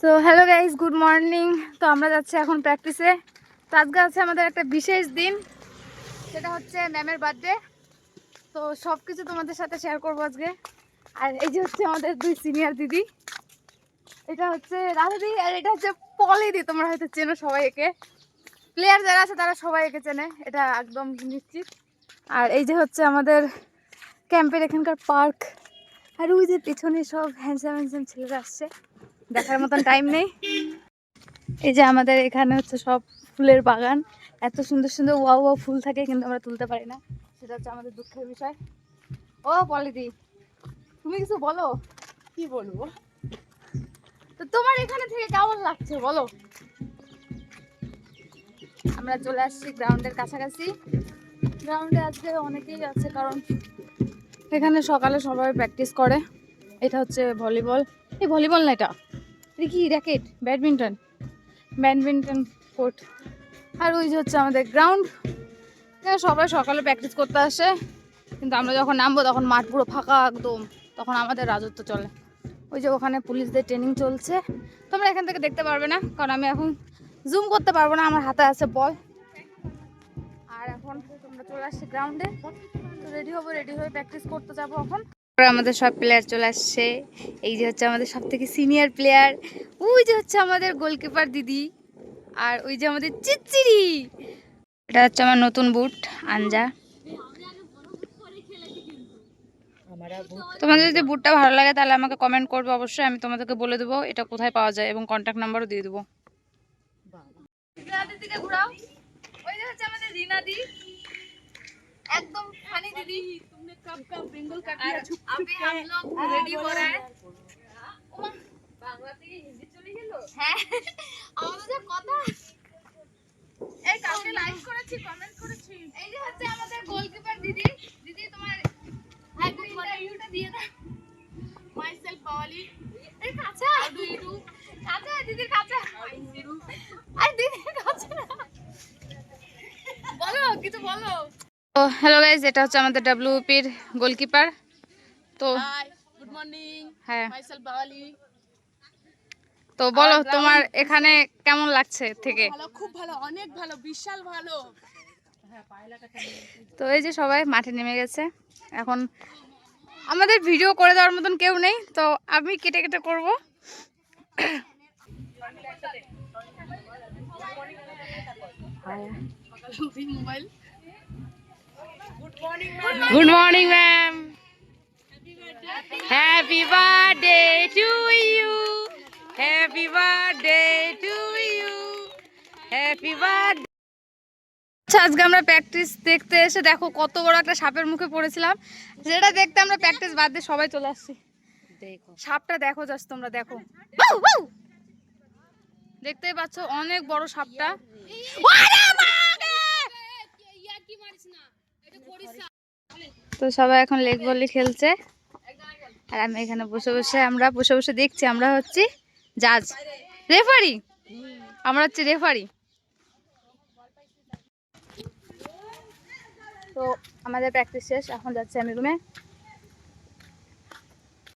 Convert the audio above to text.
তো hello guys, good morning. তো আমরা যাচ্ছি এখন প্র্যাকটিসে। তো আজকে আছে আমাদের একটা বিশেষ দিন, সেটা হচ্ছে ম্যামের বার্থডে। তো সব কিছু তোমাদের সাথে শেয়ার করবো আজকে। আর এই যে হচ্ছে আমাদের দুই সিনিয়র দিদি, এটা হচ্ছে রাধাদি আর এটা হচ্ছে পলিদি। তোমরা হয়তো চেনো সবাই একে, প্লেয়ার যারা আছে তারা সবাই একে চেনে, এটা একদম নিশ্চিত। আর এই যে হচ্ছে আমাদের ক্যাম্পের এখানকার পার্ক। আর ওই যে পিছনে সব হ্যান্ডসাম হ্যান্ডসাম ছেলেরা আসছে, দেখার মতন টাইম নেই। এই যে আমাদের এখানে হচ্ছে সব ফুলের বাগান, এত সুন্দর সুন্দর ওয়াও ওয়াও ফুল থাকে, কিন্তু আমরা তুলতে পারি না, সেটা হচ্ছে আমাদের দুঃখের বিষয়। ও পলিদি, তুমি কিছু বলো। কি বলবো? তো তোমার এখানে থেকে কেমন লাগছে বলো। আমরা চলে আসছি গ্রাউন্ডের কাছাকাছি। গ্রাউন্ডে আজকে অনেকেই আছে, কারণ এখানে সকালে সবাই প্র্যাকটিস করে। এটা হচ্ছে ভলিবল, এই ভলিবল না, এটা কি র্যাকেট, ব্যাডমিন্টন, ব্যাডমিন্টন কোর্ট। আর ওই যে হচ্ছে আমাদের গ্রাউন্ড, সবাই সকালে প্র্যাকটিস করতে আসে, কিন্তু আমরা যখন নামবো তখন মাঠ পুরো ফাঁকা একদম, তখন আমাদের রাজত্ব চলে। ওই যে ওখানে পুলিশদের ট্রেনিং চলছে, তোমরা এখান থেকে দেখতে পারবে না, কারণ আমি এখন জুম করতে পারবো না, আমার হাতে আছে বল। আর এখন তোমরা চলে আসছি গ্রাউন্ডে, তো রেডি হবো, রেডি হয়ে প্র্যাকটিস করতে যাবো এখন। আমাদের সব প্লেয়ার চলে আসছে। এই যে হচ্ছে আমাদের সব থেকে সিনিয়র প্লেয়ার, ওই যে হচ্ছে আমাদের গোলকিপার দিদি, আর ওই যে আমাদের চিচিরি। এটা হচ্ছে আমার নতুন বুট আঞ্জা। তোমাদের যদি বুটটা ভালো লাগে তাহলে আমাকে কমেন্ট করবে অবশ্যই, আমি তোমাদেরকে বলে দেবো এটা কোথায় পাওয়া যায় এবং কন্ট্যাক্ট নাম্বারও দিয়ে দেবো। ওই যে হচ্ছে আমাদের রিনা দি, একদম ফানি দিদি। तुमने कब कब बेंगल काट दिया छुप छुप हम लोग रेडी हो रहा है। বাংলা থেকে হিন্দি চলে গেল। হ্যাঁ, আমাদের যে কথা, এই কালকে লাইক করেছি, কমেন্ট করেছি। এই যে হচ্ছে আমাদের গোলকিপার দিদি। দিদি তোমার একটু ইন্টারভিউটা দিয়ে দাও। মাইসেলফ বাওয়ালি। এই কাঁচা ডু কাঁচা দিদির কাঁচা। আর দিদির কাঁচা বলো, কিছু বলো। তো হ্যালো গাইস, এটা হচ্ছে আমাদের ডব্লিউপির গোলকিপার। তো হাই, গুড মর্নিং। হ্যাঁ, মাইসেলফ বাওয়ালি। তো বলো তোমার এখানে কেমন লাগছে থেকে। ভালো, খুব ভালো, অনেক ভালো, বিশাল ভালো। তো এই যে সবাই মাঠে নেমে গেছে, এখন আমাদের ভিডিও করে দেওয়ার মতন কেউ নেই, তো আমি কেটে কেটে করবো। Good morning ma'am, happy birthday to you, happy birthday to you, happy birthday. আচ্ছা, আজকে আমরা প্র্যাকটিস দেখতে এসে দেখো কত বড় একটা সাপের মুখে পড়েছিলাম, যেটা দেখতে আমরা প্র্যাকটিস বাদ দিয়ে সবাই চলে আসছি। সাপটা দেখো, জাস্ট তোমরা দেখো, দেখতেই পাচ্ছ অনেক বড় সাপটা। তো সবাই এখন লেগ ভলি খেলছে, আর আমি এখানে বসে বসে দেখছি। আমরা হচ্ছি জাজ, রেফারি, আমরা হচ্ছি রেফারি। তো আমাদের প্র্যাকটিস শেষ, এখন যাচ্ছি আমি রুমে।